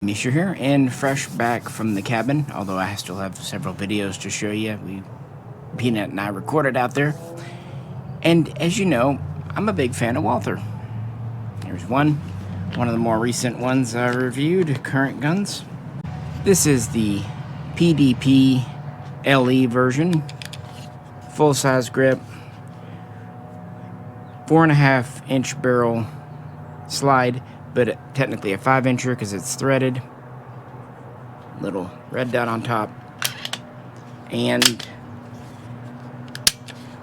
Misha here, and fresh back from the cabin, although I still have several videos to show you. Peanut and I recorded out there. And as you know, I'm a big fan of Walther. Here's one of the more recent ones I reviewed, current guns. This is the PDP LE version, full-size grip, 4.5-inch barrel slide, but technically a 5-incher because it's threaded. Little red dot on top. And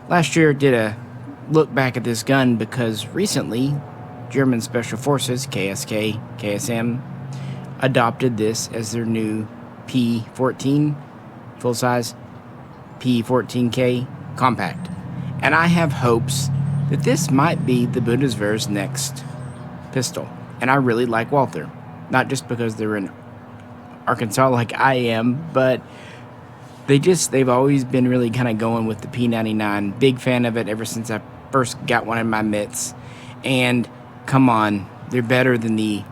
last year did a look back at this gun because recently German Special Forces, KSK, KSM, adopted this as their new P14 full-size P14K compact. And I have hopes that this might be the Bundeswehr's next pistol. And I really like Walther, not just because they're in Arkansas like I am, but they've always been really kind of going with the P99. Big fan of it ever since I first got one in my mitts. And come on, they're better than the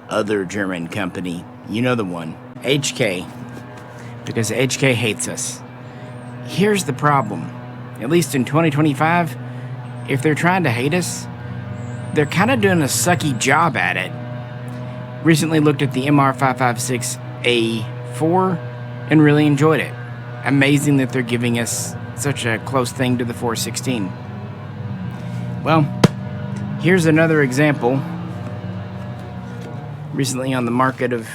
other German company. You know the one, HK, because HK hates us. Here's the problem. At least in 2025, if they're trying to hate us, they're kind of doing a sucky job at it. Recently looked at the MR556A4 and really enjoyed it. Amazing that they're giving us such a close thing to the 416. Well, here's another example. Recently on the market of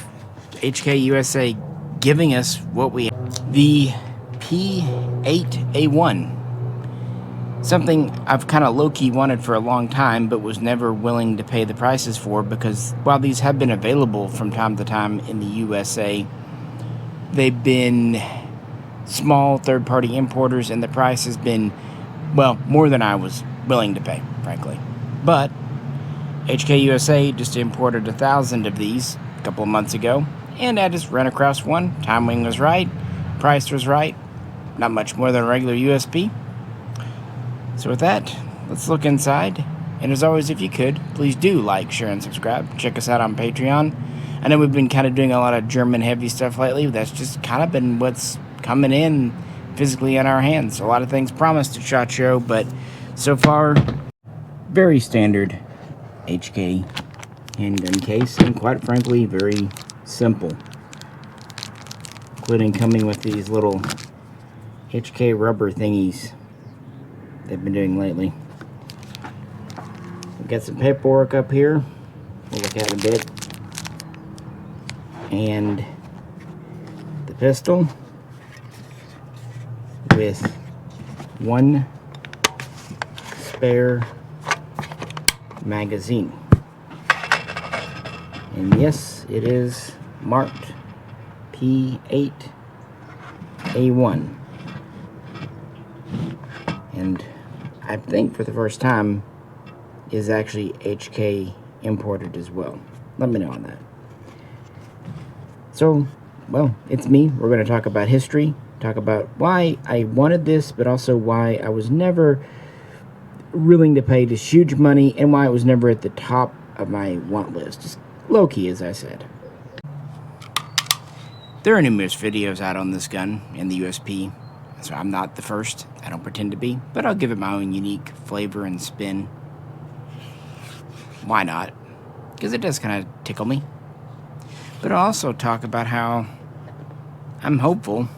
HK USA giving us what we have. The P8A1. Something I've kind of low-key wanted for a long time, but was never willing to pay the prices for, because while these have been available from time to time in the USA, they've been small third-party importers, and the price has been, well, more than I was willing to pay, frankly. But HK USA just imported 1,000 of these a couple of months ago, and I just ran across one. Timing was right, price was right, not much more than a regular USP. So with that, let's look inside. And as always, if you could, please do like, share, and subscribe. Check us out on Patreon. I know we've been kind of doing a lot of German heavy stuff lately. That's just kind of been what's coming in physically in our hands. A lot of things promised at SHOT Show, but so far, very standard HK handgun case. And quite frankly, very simple. Including coming with these little HK rubber thingies they've been doing lately. We've got some paperwork up here we'll look at in a bit, and the pistol with one spare magazine. And yes, it is marked P8A1, and I think for the first time is actually HK imported as well. Let me know on that. So, well, it's me. We're going to talk about history, talk about why I wanted this, but also why I was never willing to pay this huge money, and why it was never at the top of my want list. Just low-key, as I said. There are numerous videos out on this gun and the USP. So I'm not the first, I don't pretend to be, but I'll give it my own unique flavor and spin. Why not? Because it does kind of tickle me. But I'll also talk about how I'm hopeful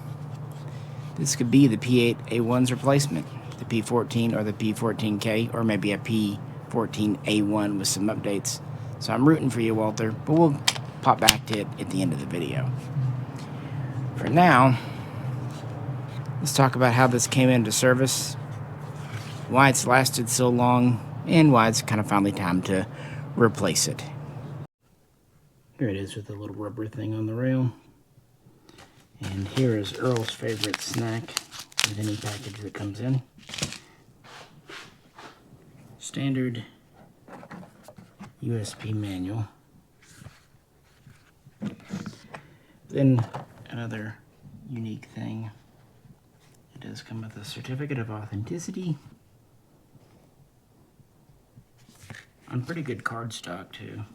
this could be the P8A1's replacement. The P14 or the P14K, or maybe a P14A1 with some updates. So I'm rooting for you, Walther, but we'll pop back to it at the end of the video. For now, let's talk about how this came into service, why it's lasted so long, and why it's kind of finally time to replace it. Here it is with the little rubber thing on the rail. And here is Earl's favorite snack with any package that comes in. Standard USP manual. Then another unique thing. It does come with a certificate of authenticity on pretty good cardstock too.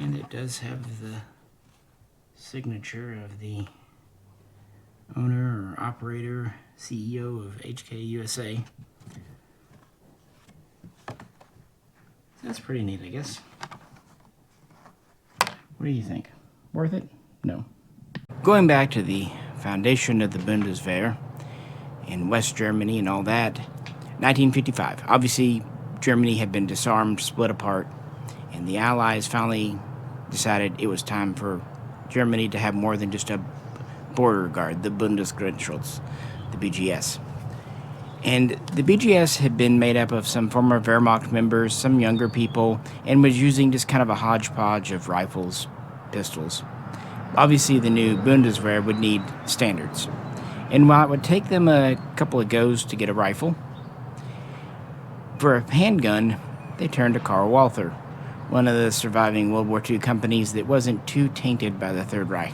And it does have the signature of the owner or operator, CEO of HK USA. That's pretty neat, I guess. What do you think? Worth it? No. Going back to the foundation of the Bundeswehr in West Germany and all that, 1955. Obviously, Germany had been disarmed, split apart, and the Allies finally decided it was time for Germany to have more than just a border guard, the Bundesgrenzschutz, the BGS. And the BGS had been made up of some former Wehrmacht members, some younger people, and was using just kind of a hodgepodge of rifles, pistols. Obviously, the new Bundeswehr would need standards. And while it would take them a couple of goes to get a rifle, for a handgun, they turned to Karl Walther, one of the surviving World War II companies that wasn't too tainted by the Third Reich.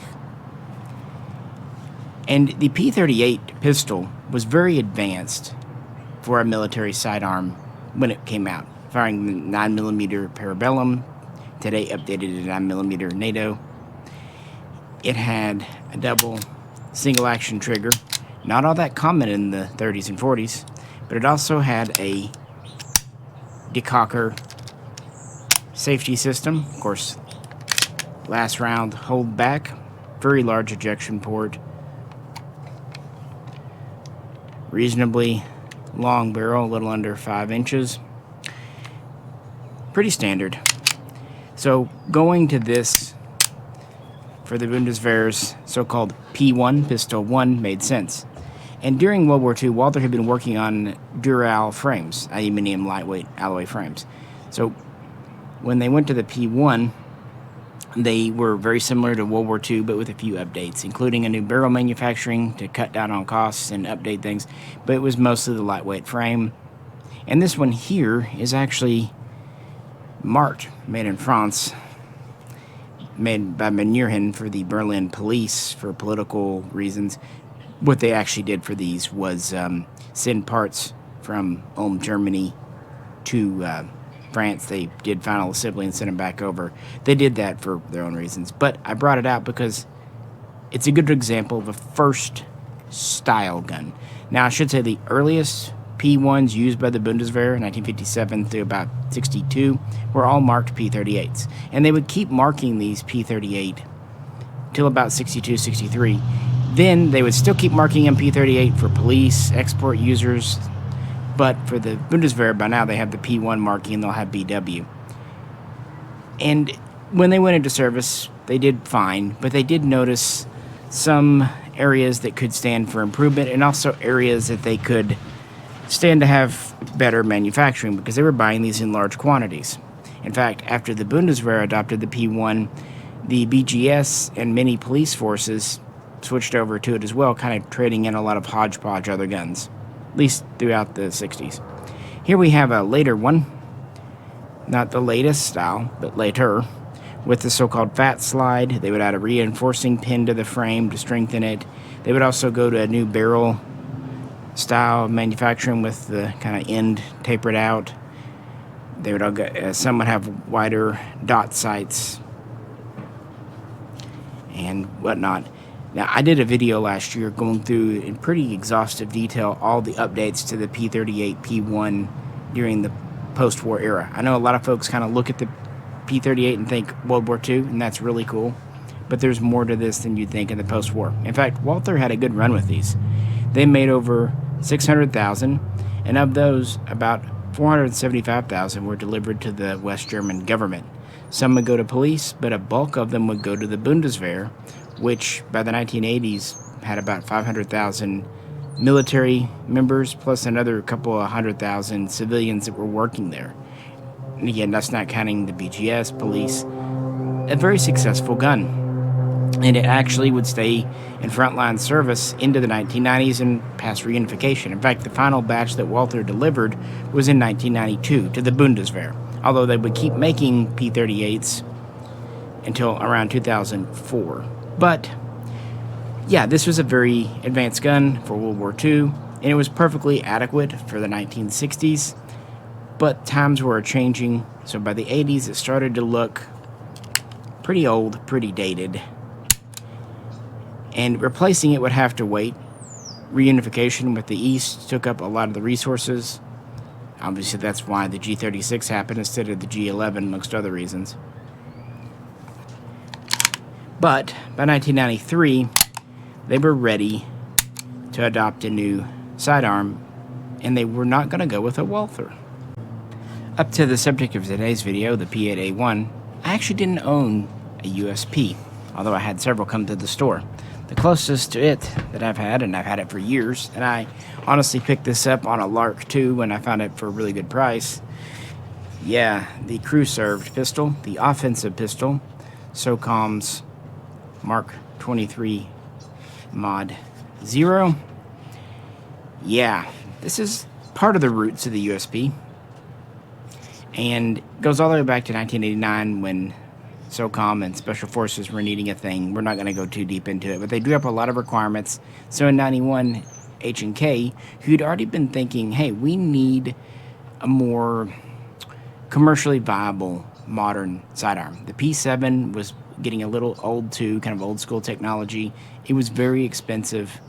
And the P38 pistol was very advanced for a military sidearm when it came out, firing the 9mm Parabellum, today updated to 9mm NATO. It had a double single-action trigger, not all that common in the 30s and 40s, but it also had a decocker safety system. Of course, last round hold back, very large ejection port, reasonably long barrel, a little under 5 inches. Pretty standard. So going to this for the Bundeswehr's so-called P1, Pistol 1, made sense. And during World War II, Walther had been working on Dural frames, aluminum lightweight alloy frames. So when they went to the P1, they were very similar to World War II, but with a few updates, including a new barrel manufacturing to cut down on costs and update things, but it was mostly the lightweight frame. And this one here is actually marked, made in France, made by Herein for the Berlin police for political reasons. What they actually did for these was send parts from Ulm, Germany to France. They did final assembly and sent them back over. They did that for their own reasons. But I brought it out because it's a good example of a first style gun. Now, I should say the earliest P1s used by the Bundeswehr, 1957 through about 62, were all marked P38s. And they would keep marking these P38 till about 62, 63. Then they would still keep marking them P38 for police, export users, but for the Bundeswehr, by now they have the P1 marking and they'll have BW. And when they went into service, they did fine, but they did notice some areas that could stand for improvement and also areas that they could stand to have better manufacturing because they were buying these in large quantities. In fact, after the Bundeswehr adopted the P1, the BGS and many police forces switched over to it as well, kind of trading in a lot of hodgepodge other guns, at least throughout the 60s. Here we have a later one, not the latest style, but later, with the so-called fat slide. They would add a reinforcing pin to the frame to strengthen it. They would also go to a new barrel style of manufacturing with the kind of end tapered out. They would all go, some would have wider dot sights and whatnot. Now, I did a video last year going through in pretty exhaustive detail all the updates to the P38 P1 during the post-war era. I know a lot of folks kind of look at the P38 and think World War II, and that's really cool. But there's more to this than you'd think in the post-war. In fact, Walther had a good run with these. They made over 600,000, and of those, about 475,000 were delivered to the West German government. Some would go to police, but a bulk of them would go to the Bundeswehr, which by the 1980s had about 500,000 military members, plus another couple of 100,000 civilians that were working there. And again, that's not counting the BGS, police. A very successful gun. And it actually would stay in frontline service into the 1990s and past reunification. In fact, the final batch that Walther delivered was in 1992 to the Bundeswehr, although they would keep making P38s until around 2004. But, yeah, this was a very advanced gun for World War II, and it was perfectly adequate for the 1960s, but times were changing, so by the 80s it started to look pretty old, pretty dated. And replacing it would have to wait. Reunification with the East took up a lot of the resources. Obviously, that's why the G36 happened instead of the G11, amongst other reasons. But by 1993, they were ready to adopt a new sidearm, and they were not going to go with a Walther. Up to the subject of today's video, the P8A1, I actually didn't own a USP, although I had several come to the store. The closest to it that I've had, and I've had it for years, and I honestly picked this up on a lark too when I found it for a really good price. Yeah, the crew-served pistol, the offensive pistol, SOCOM's Mark 23 Mod 0. Yeah, this is part of the roots of the USP, and goes all the way back to 1989 when SOCOM and Special Forces were needing a thing. We're not going to go too deep into it, but they drew up a lot of requirements. So in 91, H&K, who'd already been thinking, hey, we need a more commercially viable modern sidearm. The P7 was getting a little old too, kind of old school technology. It was very expensive.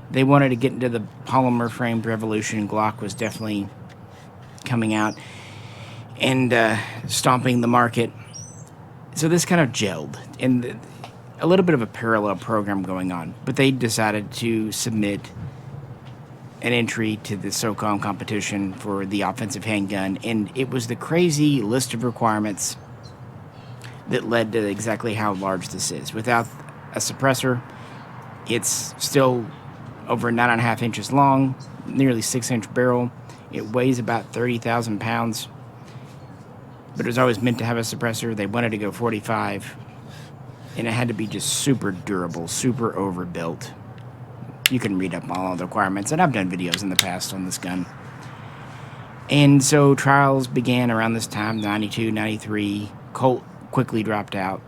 They wanted to get into the polymer framed revolution. Glock was definitely coming out and stomping the market. So this kind of gelled, and a little bit of a parallel program going on. But they decided to submit an entry to the SOCOM competition for the offensive handgun, and it was the crazy list of requirements that led to exactly how large this is. Without a suppressor, it's still over 9.5 inches long, nearly 6-inch barrel. It weighs about 30,000 pounds. But it was always meant to have a suppressor. They wanted to go 45, and it had to be just super durable, super overbuilt. You can read up all the requirements, and I've done videos in the past on this gun. And so trials began around this time, 92, 93. Colt quickly dropped out.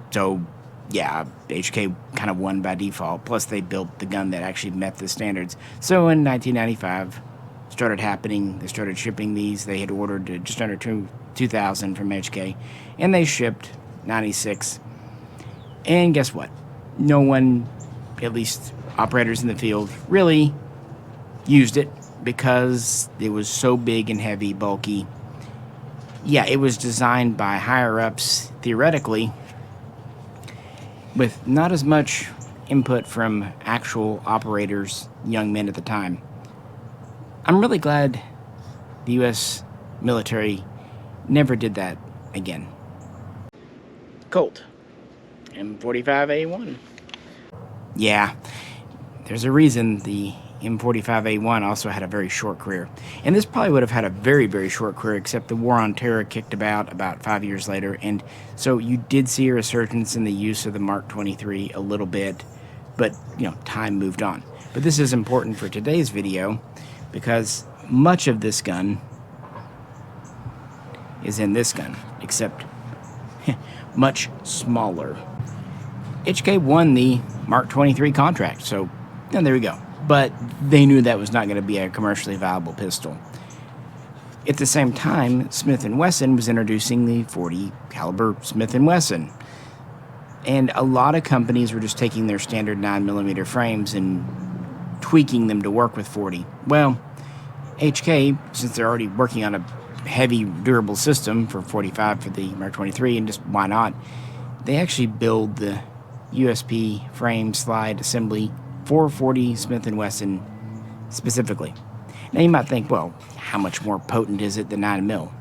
So, yeah, HK kind of won by default. Plus, they built the gun that actually met the standards. So in 1995, started happening. They started shipping these. They had ordered just under 2,000 from HK, and they shipped 96. And guess what? No one, at least operators in the field, really used it because it was so big and heavy, bulky. Yeah, it was designed by higher-ups, theoretically, with not as much input from actual operators, young men at the time. I'm really glad the U.S. military never did that again. Colt M45A1. Yeah, there's a reason the M45A1 also had a very short career. And this probably would have had a very, very short career, except the War on Terror kicked about 5 years later. And so you did see a resurgence in the use of the Mark 23 a little bit, but, you know, time moved on. But this is important for today's video because much of this gun is in this gun, except much smaller. HK won the Mark 23 contract, so there we go. But they knew that was not going to be a commercially viable pistol. At the same time, Smith & Wesson was introducing the 40 caliber Smith & Wesson. And a lot of companies were just taking their standard 9mm frames and tweaking them to work with 40. Well, HK, since they're already working on a heavy, durable system for 45 for the Mark 23, and just why not, they actually build the USP frame slide assembly for 40 Smith & Wesson specifically. Now you might think, well, how much more potent is it than 9mm?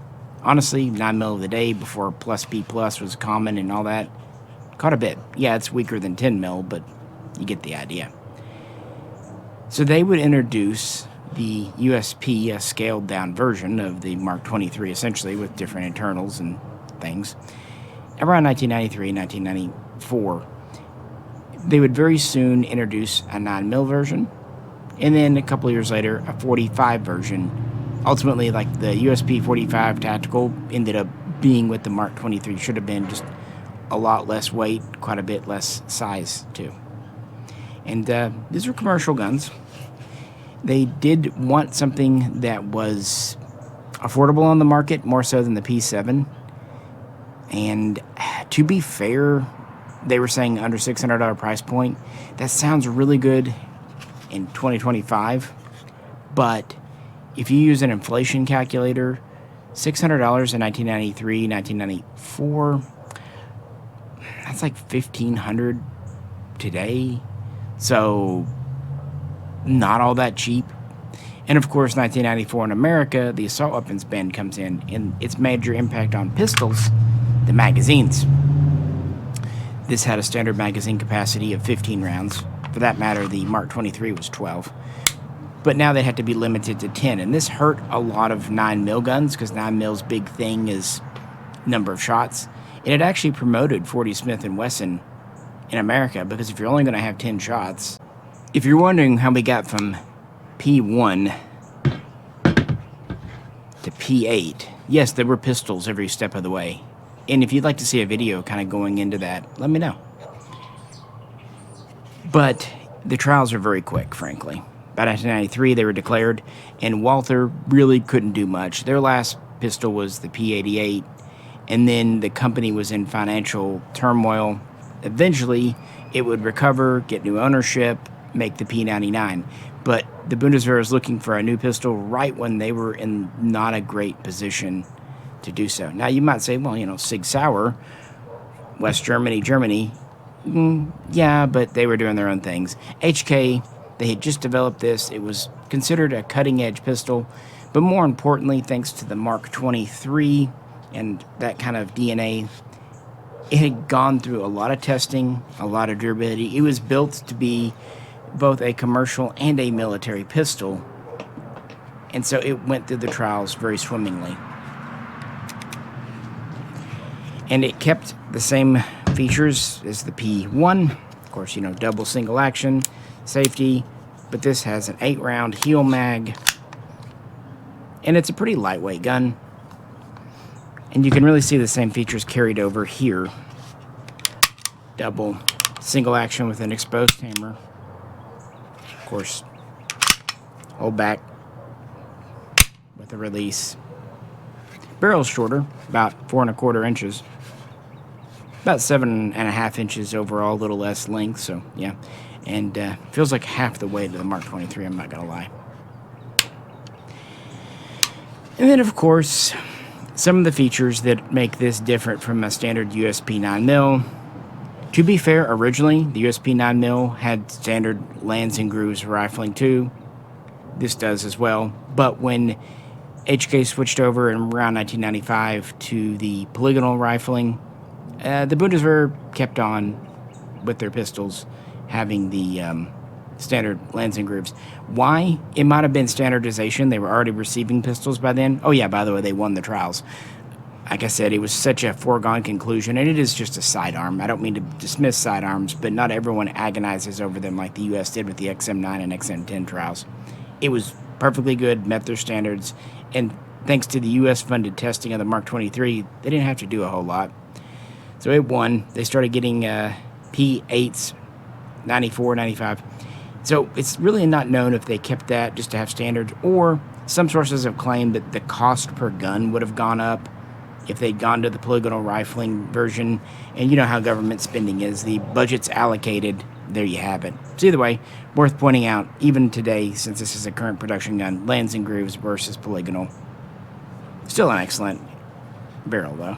Honestly, 9mm of the day before plus B plus was common and all that, caught a bit. Yeah, it's weaker than 10mm, but you get the idea. So they would introduce the USP, a scaled down version of the Mark 23, essentially, with different internals and things. Around 1993, 1994, they would very soon introduce a 9mm version, and then a couple of years later, a 45 version. Ultimately, like the USP 45 Tactical ended up being what the Mark 23 should have been, just a lot less weight, quite a bit less size, too. And these were commercial guns. They did want something that was affordable on the market, more so than the P7. And To be fair, they were saying under $600 price point. That sounds really good in 2025, but if you use an inflation calculator, $600 in 1993, 1994, that's like $1,500 today. So not all that cheap. And of course, 1994 in America, the assault weapons ban comes in, and its major impact on pistols, the magazines. This had a standard magazine capacity of 15 rounds. For that matter, the Mark 23 was 12. But now they had to be limited to 10, and this hurt a lot of 9mm guns, because 9mm's big thing is number of shots. And it actually promoted 40 Smith & Wesson in America, because if you're only going to have 10 shots, if you're wondering how we got from P1 to P8, yes, there were pistols every step of the way. And if you'd like to see a video kind of going into that, let me know. But the trials are very quick, frankly. By 1993, they were declared, and Walther really couldn't do much. Their last pistol was the P88, and then the company was in financial turmoil. Eventually, it would recover, get new ownership, make the P99. But the Bundeswehr is looking for a new pistol right when they were in not a great position to do so. Now, you might say, well, you know, Sig Sauer, West Germany, yeah, but they were doing their own things. HK, they had just developed this. It was considered a cutting-edge pistol, but more importantly, thanks to the Mark 23 and that kind of DNA, it had gone through a lot of testing, a lot of durability. It was built to be both a commercial and a military pistol, and so it went through the trials very swimmingly. And it kept the same features as the P1. Of course, you know, double single action, safety, but this has an 8-round heel mag, and it's a pretty lightweight gun. And you can really see the same features carried over here. Double single action with an exposed hammer. Of course, hold back with a release. Barrel's shorter, about 4 1/4 inches. About 7.5 inches overall, a little less length, so yeah. And feels like half the weight of the Mark 23, I'm not gonna lie. And then, of course, some of the features that make this different from a standard USP 9mm. To be fair, originally, the USP 9mm had standard lands and grooves rifling too. This does as well. But when HK switched over in around 1995 to the polygonal rifling, the Bundeswehr kept on with their pistols having the standard lands and grooves. Why? It might have been standardization. They were already receiving pistols by then. Oh yeah, by the way, they won the trials. Like I said, it was such a foregone conclusion, and it is just a sidearm. I don't mean to dismiss sidearms, but not everyone agonizes over them like the U.S. did with the XM9 and XM10 trials. It was perfectly good, met their standards, and thanks to the U.S.-funded testing of the Mark 23, they didn't have to do a whole lot. So it won. They started getting P8s, 94, 95. So it's really not known if they kept that just to have standards, or some sources have claimed that the cost per gun would have gone up if they'd gone to the polygonal rifling version. And you know how government spending is. The budget's allocated. There you have it. So either way, worth pointing out, even today, since this is a current production gun, lands and grooves versus polygonal. Still an excellent barrel, though.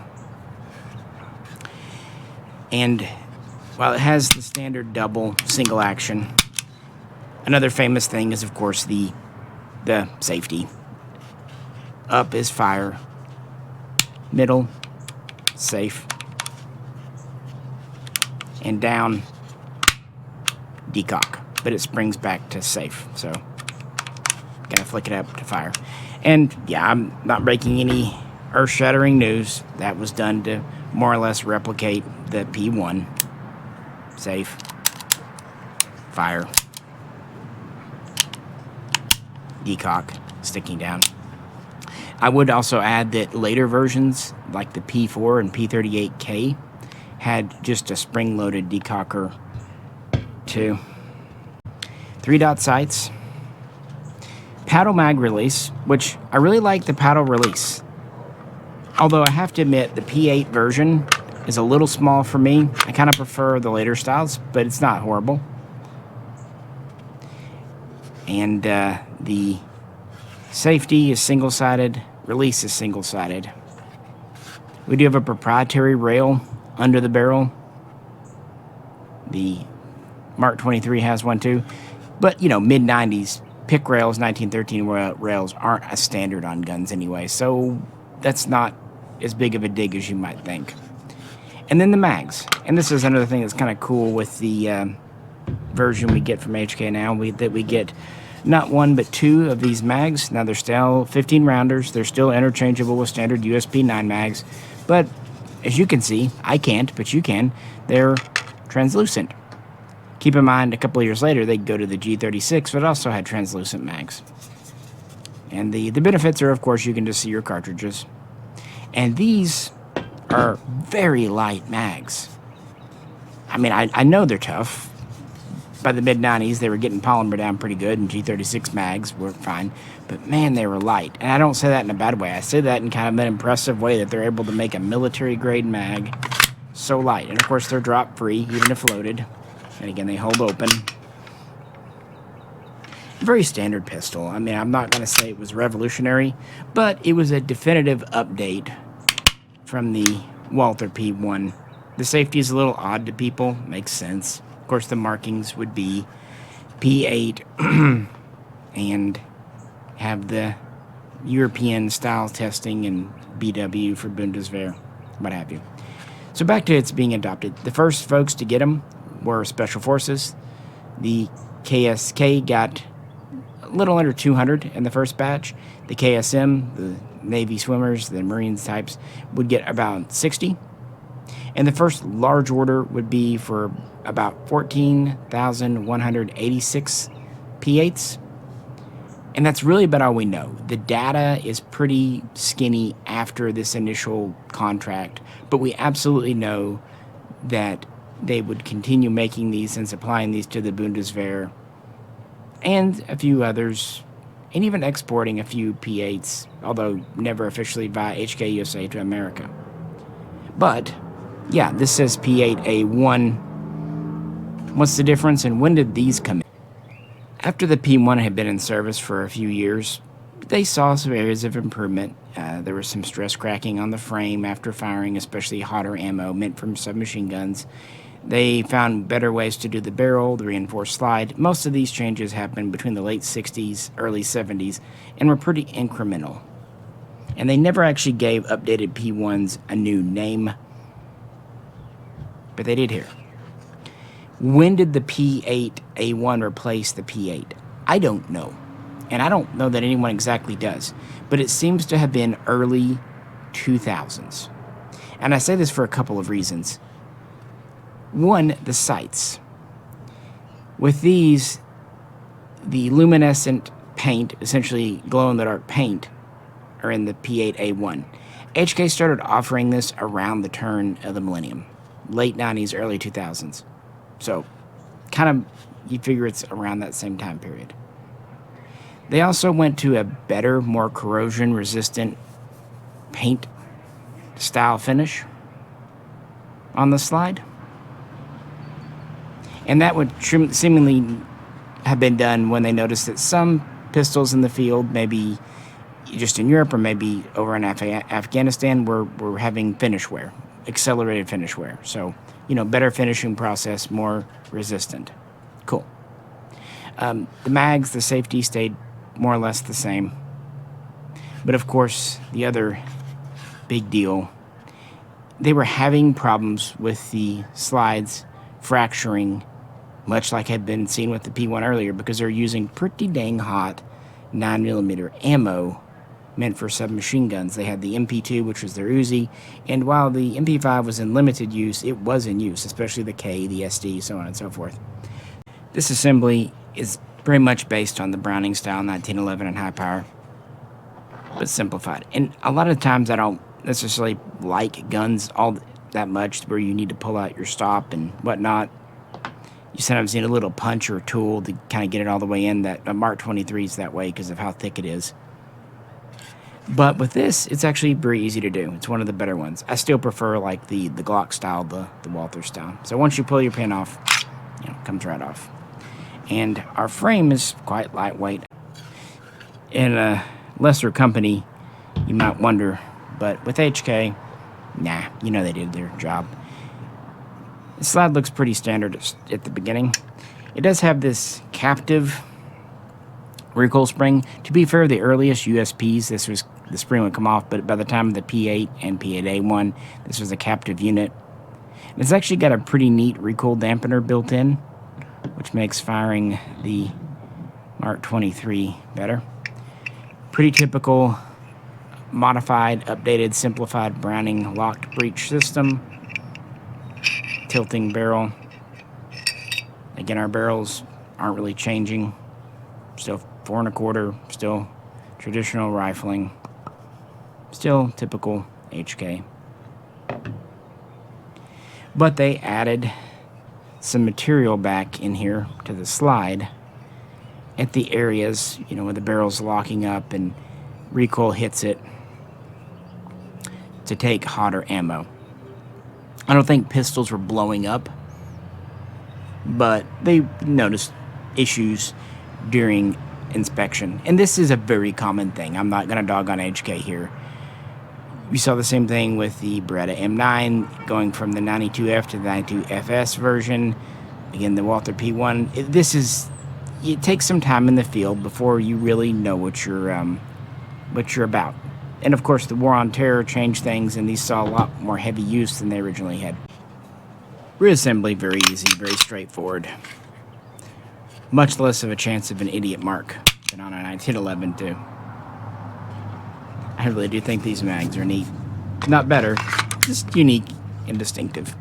And while it has the standard double single action, another famous thing is, of course, the safety. Up is fire. Middle, safe. And down, decock. But it springs back to safe. So, gotta flick it up to fire. And, yeah, I'm not breaking any earth-shattering news. That was done to more or less replicate the P1. Safe. Fire. Decock. Sticking down. I would also add that later versions, like the P4 and P38K, had just a spring-loaded decocker too. 3-dot sights. Paddle mag release, which I really like the paddle release. Although I have to admit, the P8 version is a little small for me. I kind of prefer the later styles, but it's not horrible. And the safety is single-sided, release is single-sided. We do have a proprietary rail under the barrel. The Mark 23 has one too. But, you know, mid-90s, pick rails, 1913 rails aren't a standard on guns anyway, so that's not as big of a dig as you might think. And then the mags. And this is another thing that's kind of cool with the version we get from HK now, that we get not one but two of these mags. Now they're still 15 rounders. They're still interchangeable with standard USP 9 mags. But as you can see, I can't, but you can, they're translucent. Keep in mind, a couple of years later, they'd go to the G36, but also had translucent mags. And the benefits are, of course, you can just see your cartridges. And these are very light mags. I mean, I know they're tough. By the mid-90s, they were getting polymer down pretty good, and G36 mags were fine. But, man, they were light. And I don't say that in a bad way. I say that in kind of an impressive way, that they're able to make a military-grade mag so light. And, of course, they're drop-free, even if loaded. And, again, they hold open. Very standard pistol. I mean, I'm not going to say it was revolutionary, but it was a definitive update from the Walther P1. The safety is a little odd to people. Makes sense. Of course, the markings would be P8 and have the European style testing and BW for Bundeswehr, what have you. So back to its being adopted. The first folks to get them were Special Forces. The KSK got a little under 200 in the first batch. The KSM, the Navy swimmers, the Marines types, would get about 60. And the first large order would be for about 14,186 P8s. And that's really about all we know. The data is pretty skinny after this initial contract, but we absolutely know that they would continue making these and supplying these to the Bundeswehr and a few others, and even exporting a few P8s, although never officially via HK USA to America. But yeah, this says P8A1. What's the difference, and when did these come in? After the P1 had been in service for a few years, they saw some areas of improvement. There was some stress cracking on the frame after firing, especially hotter ammo meant for submachine guns. They found better ways to do the barrel, the reinforced slide. Most of these changes happened between the late 60s, early 70s, and were pretty incremental. And they never actually gave updated P1s a new name, but they did here. When did the P8A1 replace the P8? I don't know. And I don't know that anyone exactly does. But it seems to have been early 2000s. And I say this for a couple of reasons. One, the sights. With these, the luminescent paint, essentially glow-in-the-dark paint, are in the P8A1. HK started offering this around the turn of the millennium. Late 90s, early 2000s. So, kind of, you figure it's around that same time period. They also went to a better, more corrosion-resistant paint style finish on the slide. And that would seemingly have been done when they noticed that some pistols in the field, maybe just in Europe or maybe over in Afghanistan, were having finish wear, accelerated finish wear. So, you know, better finishing process, more resistant. Cool. The mags, the safety stayed more or less the same. But of course, the other big deal, they were having problems with the slides fracturing, much like had been seen with the P1 earlier, because they're using pretty dang hot 9mm ammo meant for submachine guns. They had the MP2, which was their Uzi, and while the MP5 was in limited use, it was in use, especially the K, the SD, so on and so forth. This assembly is very much based on the Browning style 1911 and high power, but simplified. And a lot of times I don't necessarily like guns all that much where you need to pull out your stop and whatnot. You sometimes need a little punch or a tool to kind of get it all the way in. That a Mark 23 is that way because of how thick it is. But with this, it's actually very easy to do. It's one of the better ones. I still prefer like the Glock style, the Walther style. So once you pull your pin off, you know, it comes right off. And our frame is quite lightweight. In a lesser company, you might wonder, but with HK, nah, you know they did their job. The slide looks pretty standard at the beginning. It does have this captive recoil spring. To be fair, the earliest USPs, the spring would come off, but by the time of the P8 and P8A1, this was a captive unit. And it's actually got a pretty neat recoil dampener built in, which makes firing the Mark 23 better. Pretty typical modified, updated, simplified Browning locked breech system. Tilting barrel. Again, our barrels aren't really changing. Still 4 1/4, still traditional rifling, still typical HK. But they added some material back in here to the slide at the areas, you know, where the barrel's locking up and recoil hits it to take hotter ammo. I don't think pistols were blowing up, but they noticed issues during inspection. And this is a very common thing. I'm not going to dog on HK here. We saw the same thing with the Beretta M9 going from the 92F to the 92FS version. Again, the Walther P1. It takes some time in the field before you really know what you're about. And of course, the War on Terror changed things, and these saw a lot more heavy use than they originally had. Reassembly, very easy, very straightforward. Much less of a chance of an idiot mark than on a 1911 too. I really do think these mags are neat. Not better, just unique and distinctive.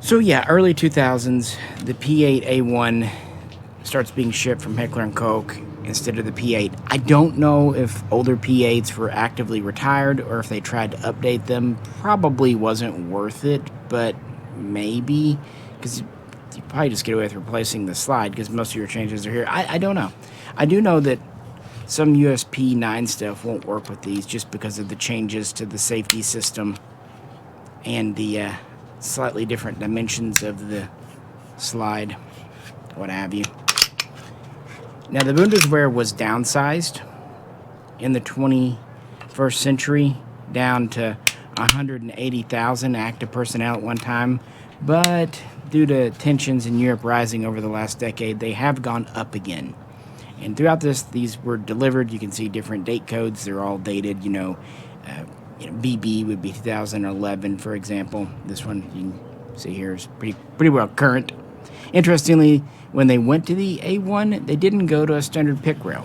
So yeah, early 2000s, the P8A1 starts being shipped from Heckler & Koch instead of the P8. I don't know if older P8s were actively retired or if they tried to update them. Probably wasn't worth it, but maybe, because you probably just get away with replacing the slide because most of your changes are here. I don't know. I do know that some USP 9 stuff won't work with these just because of the changes to the safety system and the slightly different dimensions of the slide, what have you. Now, the Bundeswehr was downsized in the 21st century down to 180,000 active personnel at one time, but due to tensions in Europe rising over the last decade, they have gone up again. And throughout this, these were delivered. You can see different date codes. They're all dated, BB would be 2011, for example. This one, you can see here, is pretty well current. Interestingly, when they went to the A1, they didn't go to a standard pick rail,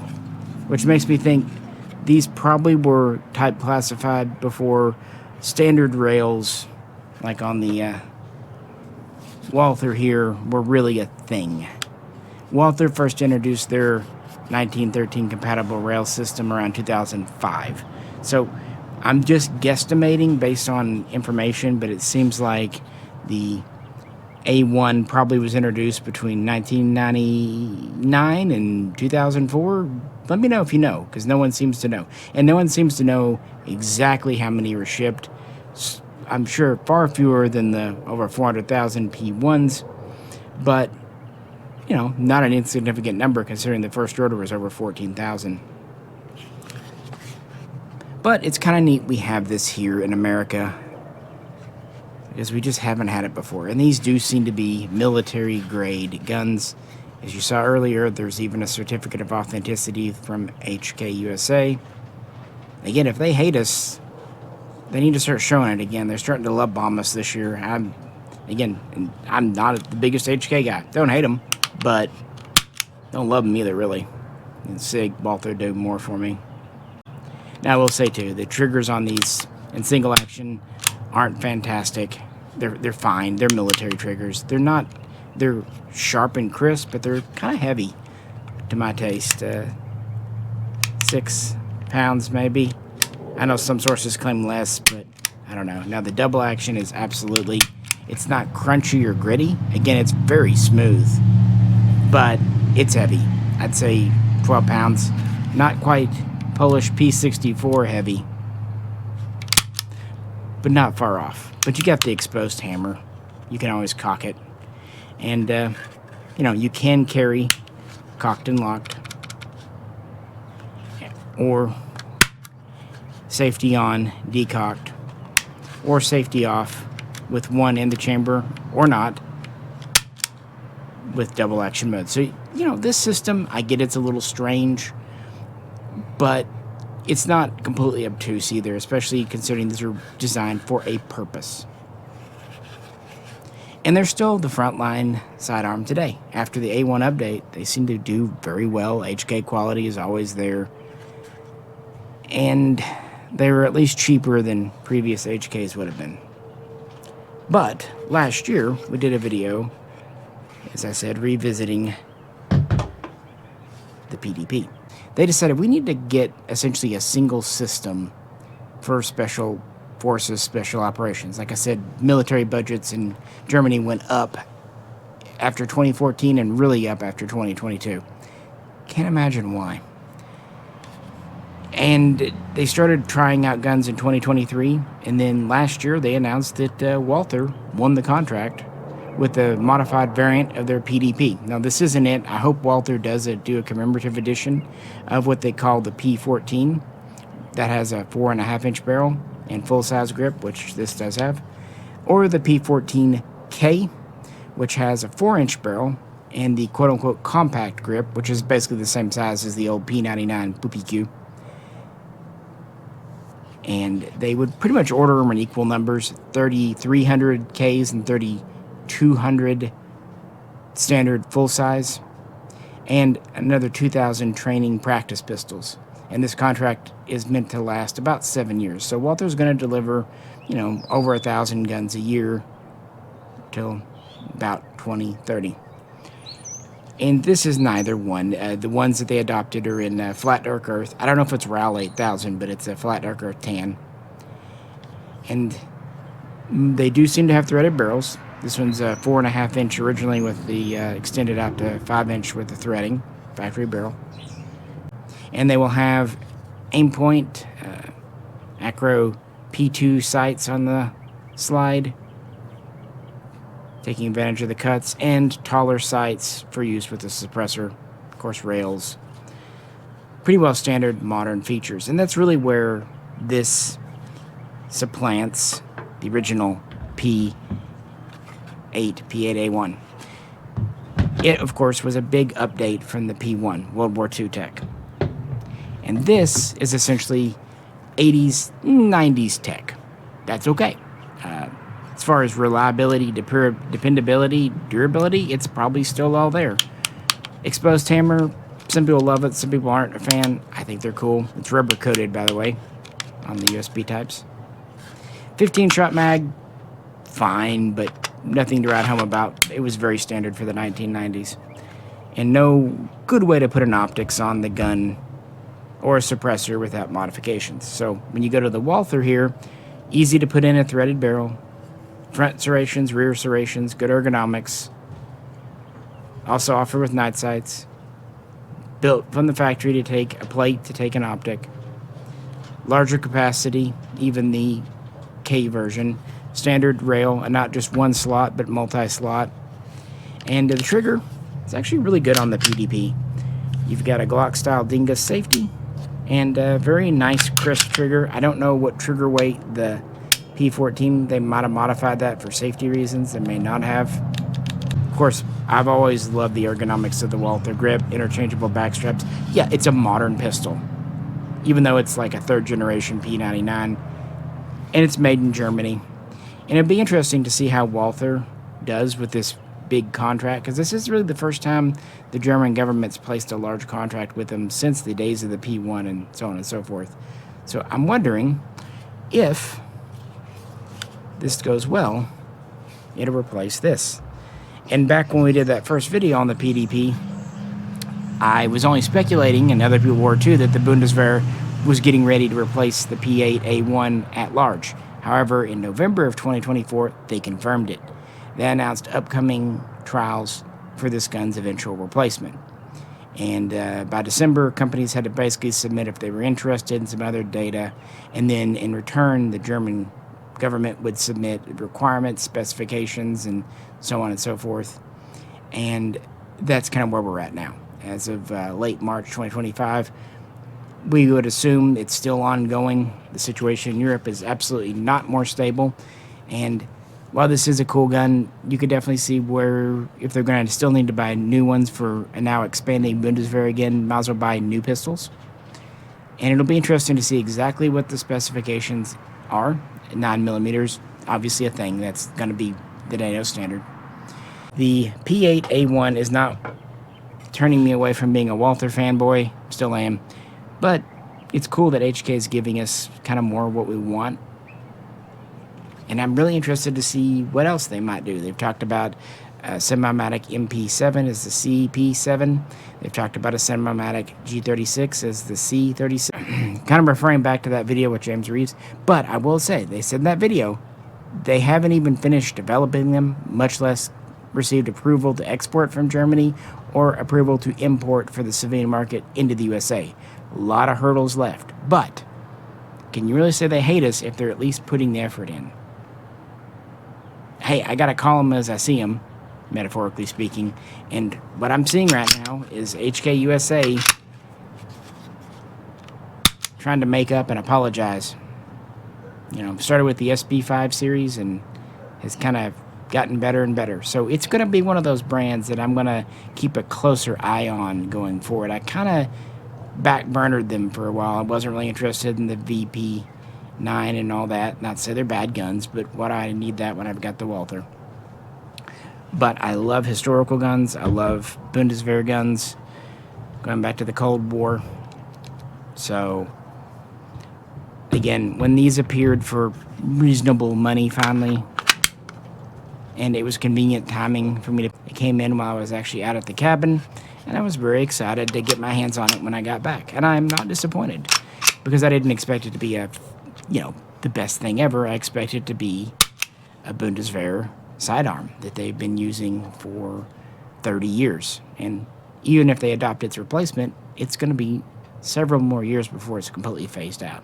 which makes me think these probably were type classified before standard rails, like on the Walther here, were really a thing. Walther first introduced their 1913 compatible rail system around 2005. So I'm just guesstimating based on information, but it seems like the A1 probably was introduced between 1999 and 2004. Let me know if you know, because no one seems to know. And no one seems to know exactly how many were shipped. I'm sure far fewer than the over 400,000 P1s, but not an insignificant number considering the first order was over 14,000. But it's kind of neat we have this here in America, because we just haven't had it before. And these do seem to be military-grade guns. As you saw earlier, there's even a certificate of authenticity from HK USA. Again, if they hate us, they need to start showing it again. They're starting to love bomb us this year. I'm not the biggest HK guy. Don't hate them, but don't love them either, really. And Sig, Walther do more for me. Now, I will say, too, the triggers on these in single action aren't fantastic. They're fine. They're military triggers. They're sharp and crisp, but they're kind of heavy to my taste. 6 pounds, maybe. I know some sources claim less, but I don't know. Now, the double action is absolutely, it's not crunchy or gritty. Again, it's very smooth, but it's heavy. I'd say 12 pounds. Not quite Polish P64 heavy, but not far off. But you got the exposed hammer. You can always cock it. And, you know, you can carry cocked and locked, or safety on, decocked, or safety off with one in the chamber, or not, with double action mode. So, you know, this system, I get it's a little strange, but it's not completely obtuse either, especially considering these are designed for a purpose. And they're still the frontline sidearm today. After the A1 update, they seem to do very well. HK quality is always there. And they were at least cheaper than previous HKs would have been. But last year, we did a video, as I said, revisiting the PDP. They decided we need to get essentially a single system for special forces, special operations. Like I said, military budgets in Germany went up after 2014 and really up after 2022. Can't imagine why. And they started trying out guns in 2023, and then last year they announced that Walther won the contract with a modified variant of their PDP. Now, this isn't it. I hope Walther does do a commemorative edition of what they call the P14 that has a 4.5-inch barrel and full-size grip, which this does have, or the P14K, which has a 4-inch barrel and the quote-unquote compact grip, which is basically the same size as the old P99 PPQ. And they would pretty much order them in equal numbers, 3,300 Ks and 3,200 standard full size, and another 2,000 training practice pistols. And this contract is meant to last about 7 years. So Walther's going to deliver, you know, over 1,000 guns a year till about 2030. And this is neither one. The ones that they adopted are in flat dark earth. I don't know if it's RAL 8000, but it's a flat dark earth tan. And they do seem to have threaded barrels. This one's a 4.5-inch originally, with the extended out to 5-inch with the threading, factory barrel. And they will have aim point, acro P2 sights on the slide, taking advantage of the cuts, and taller sights for use with the suppressor, of course, rails. Pretty well standard modern features, and that's really where this supplants the original P8A1. It, of course, was a big update from the P1, World War II tech. And this is essentially 80s, 90s tech. That's okay. As far as reliability, dependability, durability, it's probably still all there. Exposed hammer, some people love it, some people aren't a fan. I think they're cool. It's rubber coated, by the way, on the USB types. 15-shot mag, fine, but nothing to write home about. It was very standard for the 1990s. And no good way to put an optics on the gun or a suppressor without modifications. So when you go to the Walther here, easy to put in a threaded barrel, front serrations, rear serrations, good ergonomics. Also offered with night sights. Built from the factory to take a plate to take an optic. Larger capacity, even the K version. Standard rail, and not just one slot, but multi-slot. And the trigger is actually really good on the PDP. You've got a Glock-style Dingus safety, and a very nice crisp trigger. I don't know what trigger weight the P14, they might have modified that for safety reasons. They may not have. Of course, I've always loved the ergonomics of the Walther grip, interchangeable backstraps. Yeah, it's a modern pistol, even though it's like a third-generation P99, and it's made in Germany. And it'd be interesting to see how Walther does with this big contract, because this is really the first time the German government's placed a large contract with them since the days of the P1 and so on and so forth. So I'm wondering if this goes well, it'll replace this. And back when we did that first video on the PDP, I was only speculating, and other people were too, that the Bundeswehr was getting ready to replace the P8A1 at large. However, in November of 2024, they confirmed it. They announced upcoming trials for this gun's eventual replacement. And by December, companies had to basically submit if they were interested in some other data, and then in return, the German government would submit requirements, specifications, and so on and so forth. And that's kind of where we're at now. As of late March 2025, we would assume it's still ongoing. The situation in Europe is absolutely not more stable. And while this is a cool gun, you could definitely see where if they're going to still need to buy new ones for a now expanding Bundeswehr again, might as well buy new pistols. And it'll be interesting to see exactly what the specifications are. 9mm, obviously a thing. That's going to be the NATO standard. The P8A1 is not turning me away from being a Walther fanboy. Still am. But it's cool that HK is giving us kind of more what we want. And I'm really interested to see what else they might do. They've talked about a semi-automatic MP7 as the CP7. They've talked about a semi-automatic G36 as the C36. Kind of referring back to that video with James Reeves. But I will say, they said in that video, they haven't even finished developing them, much less received approval to export from Germany or approval to import for the civilian market into the USA. A lot of hurdles left. But can you really say they hate us if they're at least putting the effort in? Hey, I gotta call them as I see them, metaphorically speaking. And what I'm seeing right now is HK USA trying to make up and apologize. You know, started with the SP5 series and has kind of gotten better and better. So it's going to be one of those brands that I'm going to keep a closer eye on going forward. I kind of backburnered them for a while. I wasn't really interested in the VP9 and all that. Not to say they're bad guns, but what I need that when I've got the Walther. But I love historical guns. I love Bundeswehr guns, going back to the Cold War. So again, when these appeared for reasonable money finally, and it was convenient timing for me to, it came in while I was actually out at the cabin, and I was very excited to get my hands on it when I got back. And I'm not disappointed, because I didn't expect it to be a, you know, the best thing ever. I expected it to be a Bundeswehr sidearm that they've been using for 30 years. And even if they adopt its replacement, it's going to be several more years before it's completely phased out.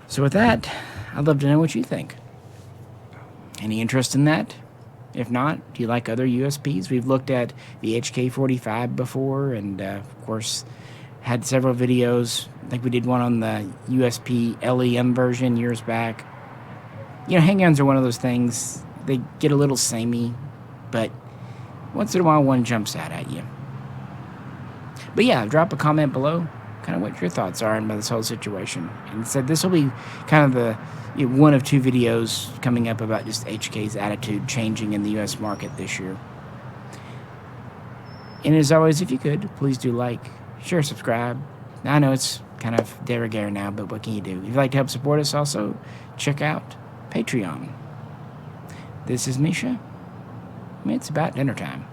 So with that, I'd love to know what you think. Any interest in that? If not, do you like other USPs? We've looked at the HK45 before, and of course had several videos. I think we did one on the USP LEM version years back. You know, handguns are one of those things. They get a little samey, but once in a while one jumps out at you. But yeah, drop a comment below, kind of what your thoughts are about this whole situation. And said this will be kind of the one of two videos coming up about just HK's attitude changing in the U.S. market this year. And as always, if you could, please do like, share, subscribe. Now, I know it's kind of de rigueur now, but what can you do? If you'd like to help support us, also check out Patreon. This is Misha. I mean, it's about dinner time.